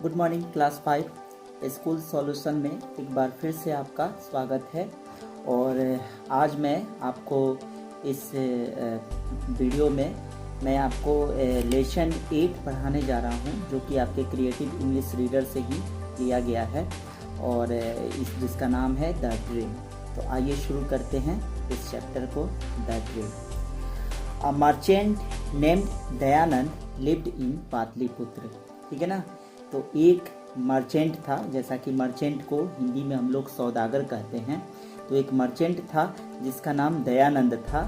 Good morning class 5 school solution में एक बार फिर से आपका स्वागत है। और आज मैं आपको इस वीडियो में मैं आपको लेसन 8 पढ़ाने जा रहा हूं, जो कि आपके क्रिएटिव इंग्लिश रीडर से ही लिया गया है और जिसका नाम है द ड्रीम। तो आइए शुरू करते हैं इस चैप्टर को, the dream. A merchant named Dayanand lived in Pataliputra. ठीक है ना। तो एक मर्चेंट था, जैसा कि मर्चेंट को हिंदी में हम लोग सौदागर कहते हैं। तो एक मर्चेंट था जिसका नाम दयानंद था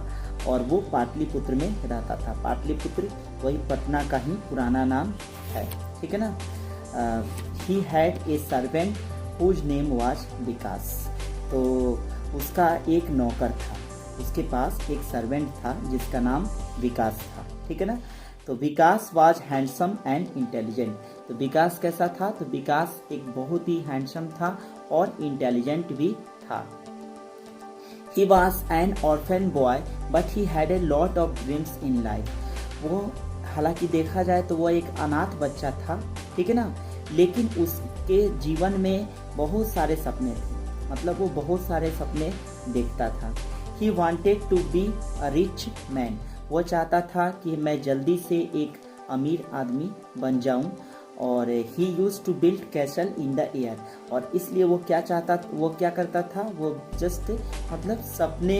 और वो पाटलिपुत्र में रहता था। पाटलिपुत्र वही पटना का ही पुराना नाम है। ठीक है ना। He had a servant whose name was Vikas. तो उसका एक नौकर था, उसके पास एक सर्वेंट था जिसका नाम विकास था। ठीक है ना। तो विकास वाज हैंडसम एंड इंटेलिजेंट। तो विकास कैसा था? तो विकास एक बहुत ही हैंडसम था और इंटेलिजेंट भी था। He was an orphan boy but he had a lot of dreams in life. वो हालांकि देखा जाए तो वो एक अनाथ बच्चा था, ठीक है ना, लेकिन उसके जीवन में बहुत सारे सपने थे। मतलब वो बहुत सारे सपने देखता था। He wanted to be a rich man. वो चाहता था कि मैं जल्दी से एक अमीर आदमी बन जाऊं। और he use to build castle in the air. और इसलिए वो क्या करता था, वो जस्ट मतलब सपने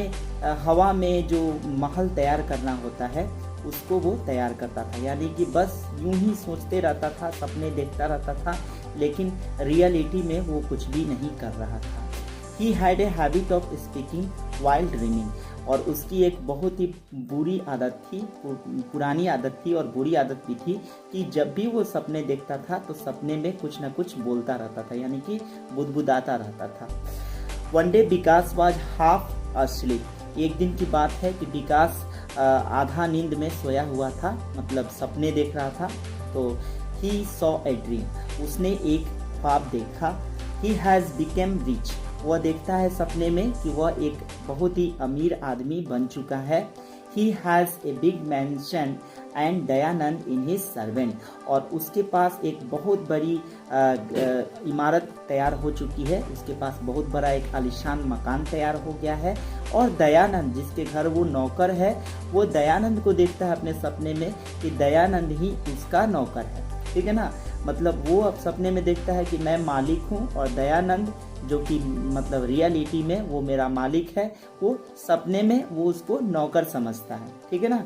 हवा में जो महल तैयार करना होता है उसको वो तैयार करता था। यानी कि बस यूं ही सोचते रहता था, सपने देखता रहता था, लेकिन रियलिटी में वो कुछ भी नहीं कर रहा था। ही had a habit of speaking while dreaming. और उसकी एक बहुत ही बुरी आदत थी, पुरानी आदत थी और बुरी आदत भी थी कि जब भी वो सपने देखता था तो सपने में कुछ ना कुछ बोलता रहता था, यानी कि बुदबुदाता रहता था। One day Vikas was half asleep. एक दिन की बात है कि विकास आधा नींद में सोया हुआ था, मतलब सपने देख रहा था। तो ही सॉ ए ड्रीम। उसने एक ख्वाब देखा। He has became rich. वह देखता है सपने में कि वह एक बहुत ही अमीर आदमी बन चुका है। He has a big mention and Dayanand in his servant. और उसके पास एक बहुत बड़ी इमारत तैयार हो चुकी है। उसके पास बहुत बड़ा एक आलीशान मकान तैयार हो गया है। और दयानंद, जिसके घर वो नौकर है, वो दयानंद को देखता है अपने सपने में कि दयानंद ही उसका नौकर है। ठीक है ना। मतलब वो अब सपने में देखता है कि मैं मालिक हूँ और दयानंद, जो कि मतलब रियलिटी में वो मेरा मालिक है, वो सपने में वो उसको नौकर समझता है। ठीक है ना।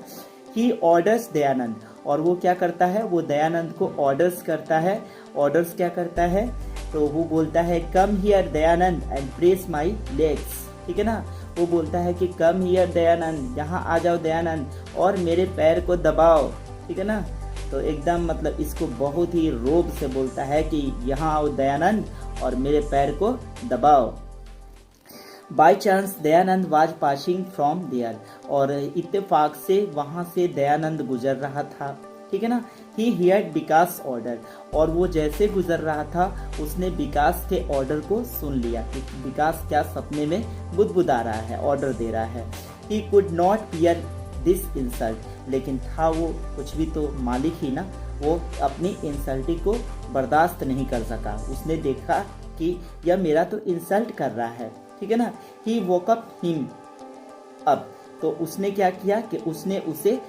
ही ऑर्डर्स दयानंद। और वो क्या करता है, वो दयानंद को ऑर्डर्स करता है। ऑर्डर्स क्या करता है? तो वो बोलता है come here Dayanand and press my legs. ठीक है ना। वो बोलता है कि कम हियर दयानंद, यहाँ आ जाओ दयानंद और मेरे पैर को दबाओ। ठीक है ना। तो एकदम मतलब इसको बहुत ही रोब से बोलता है कि यहाँ आओ दयानंद और मेरे पैर को दबाओ। By chance Dayanand was passing from there. और इत्तेफाक से वहां से दयानंद गुजर रहा था। ठीक है ना। ही हियर्ड विकास ऑर्डर। और वो जैसे गुजर रहा था उसने विकास के ऑर्डर को सुन लिया कि विकास क्या सपने में बुदबुदा रहा है, ऑर्डर दे रहा है। He could not bear this insult. लेकिन था वो कुछ भी तो मालिक ही ना, वो अपनी इंसल्टी को बर्दाश्त नहीं कर सका। उसने देखा कि यह मेरा तो इंसल्ट कर रहा है। ठीक है ना। ही वोक अप हिम अप। तो उसने क्या किया कि उसने उसे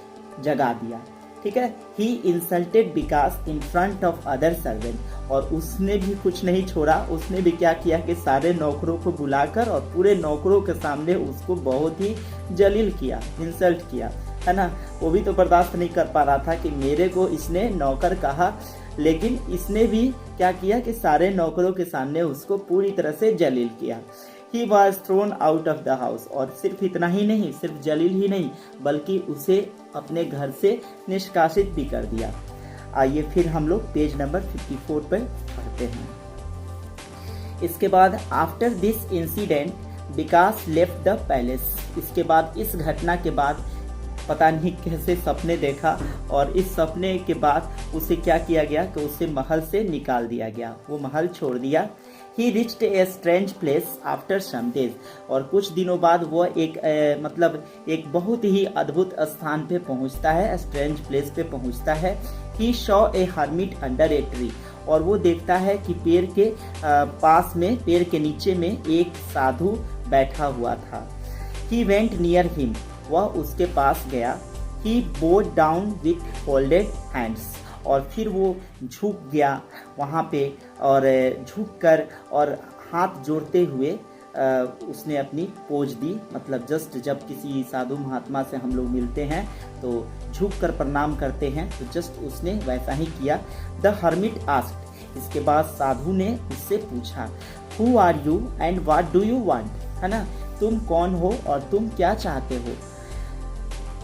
जगा दिया। ठीक है। He insulted Vikas in front of other servant. और उसने भी कुछ नहीं छोड़ा, उसने भी क्या किया कि सारे नौकरों को बुलाकर और पूरे नौकरों के सामने उसको बहुत ही जलील किया, इंसल्ट किया, है ना। वो भी तो बर्दाश्त नहीं कर पा रहा था कि मेरे को इसने नौकर कहा, लेकिन इसने भी क्या किया कि सारे नौकरों के सामने उसको पूरी तरह से जलील किया। He was thrown out of the house। और सिर्फ इतना ही नहीं, सिर्फ जलील ही नहीं, बल्कि उसे अपने घर से निष्कासित भी कर दिया। आइए फिर हम लोग पेज नंबर 54 पर पढ़ते हैं। इसके बाद after this incident Vikas left the palace. इसके बाद, इस घटना के बाद पता नहीं कैसे सपने देखा और इस सपने के बाद उसे क्या किया गया कि उसे महल से निकाल दिया गया, वो महल छोड़ दिया। He reached a strange place after some days। और कुछ दिनों बाद वह एक बहुत ही अद्भुत स्थान पे पहुंचता है, स्ट्रेंज प्लेस पे पहुंचता है। He saw a hermit under a tree। और वो देखता है कि पेड़ के पास में, पेड़ के नीचे में एक साधु बैठा हुआ था। He went near him, वह उसके पास गया। He bowed down with folded hands, और फिर वो झुक गया वहाँ पे, और झुककर और हाथ जोड़ते हुए उसने अपनी पोज दी। मतलब जस्ट जब किसी साधु महात्मा से हम लोग मिलते हैं तो झुककर प्रणाम करते हैं, तो जस्ट उसने वैसा ही किया। द हर्मिट आस्क्ड, इसके बाद साधु ने उससे पूछा, who are you and what do you want, है ना, तुम कौन हो और तुम क्या चाहते हो।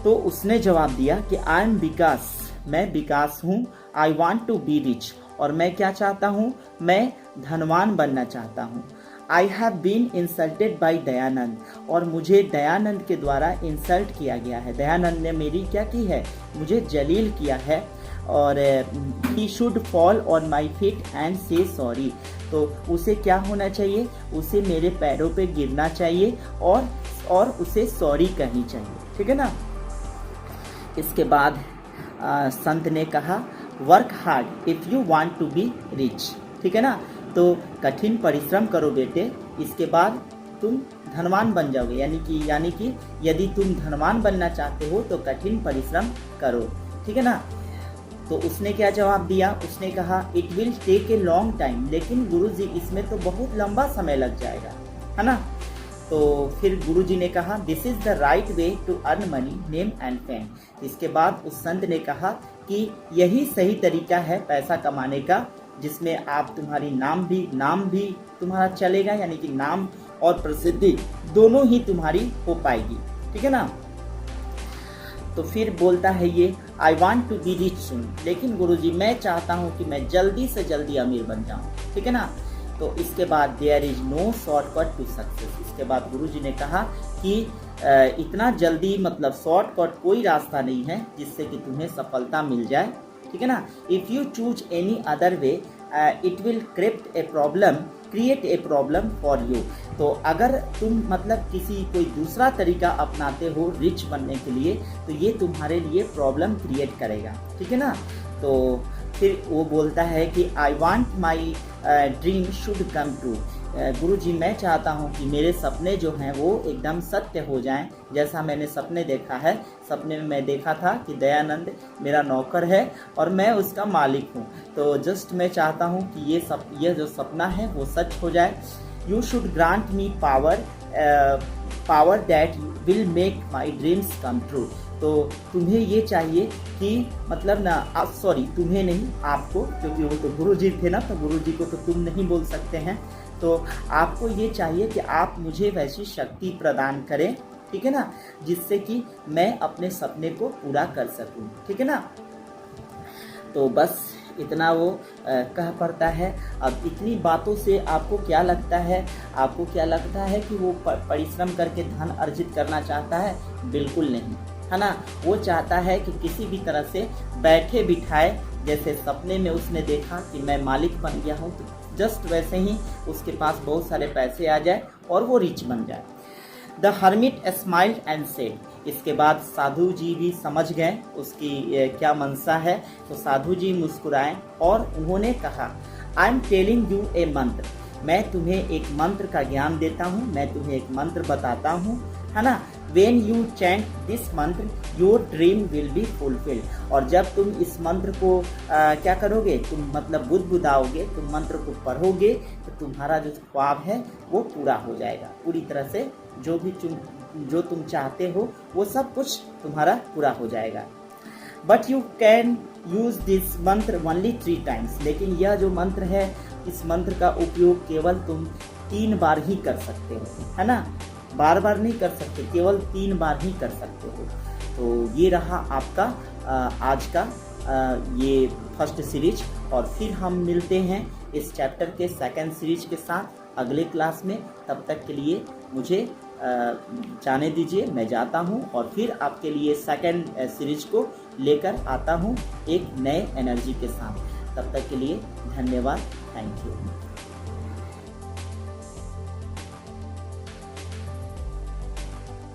तो उसने जवाब दिया कि आई एम विकास, मैं विकास हूँ। I want to be rich, और मैं क्या चाहता हूँ, मैं धनवान बनना चाहता हूँ। I have been insulted by Dayanand, और मुझे दयानंद के द्वारा इंसल्ट किया गया है। दयानंद ने मेरी क्या की है, मुझे जलील किया है। और he should fall on my feet and से सॉरी, तो उसे क्या होना चाहिए, उसे मेरे पैरों पे गिरना चाहिए और उसे सॉरी कहनी चाहिए, ठीक है ना। इसके बाद संत ने कहा, work hard if you want to be rich, ठीक है ना, तो कठिन परिश्रम करो बेटे, इसके बाद तुम धनवान बन जाओगे। यानी कि यदि तुम धनवान बनना चाहते हो तो कठिन परिश्रम करो, ठीक है ना। तो उसने क्या जवाब दिया, उसने कहा, it will take a long time, लेकिन गुरुजी इसमें तो बहुत लंबा समय लग जाएगा, है ना। तो फिर गुरुजी ने कहा, this is the right way to earn money, name and fame. इसके बाद उस संत ने कहा कि यही सही तरीका है पैसा कमाने का, जिसमें आप तुम्हारी नाम भी तुम्हारा चलेगा, यानी कि नाम और प्रसिद्धि दोनों ही तुम्हारी हो पाएगी, ठीक है ना। तो फिर बोलता है ये, I want to be rich soon, लेकिन गुरुजी मैं चाहता हूँ कि मैं जल्दी से जल्दी अमीर बन जाऊँ, ठीक है ना। तो इसके बाद there is no shortcut to success, इसके बाद गुरुजी ने कहा कि इतना जल्दी, मतलब शॉर्टकट कोई रास्ता नहीं है जिससे कि तुम्हें सफलता मिल जाए, ठीक है ना। If you choose any other way it will create a problem for you, तो अगर तुम मतलब कोई दूसरा तरीका अपनाते हो रिच बनने के लिए, तो ये तुम्हारे लिए प्रॉब्लम क्रिएट करेगा, ठीक है ना। तो फिर वो बोलता है कि I want my dream should come true, Guruji मैं चाहता हूँ कि मेरे सपने जो हैं वो एकदम सत्य हो जाएं, जैसा मैंने सपने देखा है। सपने में मैं देखा था कि दयानंद मेरा नौकर है और मैं उसका मालिक हूँ, तो जस्ट मैं चाहता हूँ कि ये जो सपना है वो सच हो जाए। You should grant me power that will make my dreams come true, तो तुम्हें ये चाहिए कि मतलब ना, तुम्हें नहीं, आपको, क्योंकि वो तो गुरुजी थे ना, तो गुरुजी को तो तुम नहीं बोल सकते हैं, तो आपको ये चाहिए कि आप मुझे वैसी शक्ति प्रदान करें, ठीक है ना, जिससे कि मैं अपने सपने को पूरा कर सकूं, ठीक है ना। तो बस इतना वो कह पड़ता है। अब इतनी बातों से आपको क्या लगता है कि वो परिश्रम करके धन अर्जित करना चाहता है? बिल्कुल नहीं, है ना। वो चाहता है कि किसी भी तरह से बैठे बिठाए, जैसे सपने में उसने देखा कि मैं मालिक बन गया हूँ, तो जस्ट वैसे ही उसके पास बहुत सारे पैसे आ जाए और वो रिच बन जाए। The hermit smiled and said, इसके बाद साधु जी भी समझ गए उसकी क्या मनसा है, तो साधु जी मुस्कुराए और उन्होंने कहा, I am telling U A मंत्र, मैं तुम्हें एक मंत्र का ज्ञान देता हूँ, मैं तुम्हें एक मंत्र बताता हूँ, है ना। When you chant this मंत्र your dream will be fulfilled, और जब तुम इस मंत्र को क्या करोगे, तुम मतलब बुदबुदाओगे, तुम मंत्र को पढ़ोगे, तो तुम्हारा जो ख्वाब है वो पूरा हो जाएगा पूरी तरह से। जो तुम चाहते हो वो सब कुछ तुम्हारा पूरा हो जाएगा। But you can use this मंत्र ओनली 3 times, लेकिन यह जो मंत्र है, इस मंत्र का उपयोग केवल तुम 3 बार ही कर सकते हो, है ना, बार बार नहीं कर सकते, केवल 3 बार ही कर सकते हो। तो ये रहा आपका आज का ये फर्स्ट सीरीज, और फिर हम मिलते हैं इस चैप्टर के सेकंड सीरीज के साथ अगले क्लास में। तब तक के लिए मुझे जाने दीजिए, मैं जाता हूँ और फिर आपके लिए सेकंड सीरीज को लेकर आता हूँ एक नए एनर्जी के साथ। तब तक के लिए धन्यवाद, थैंक यू।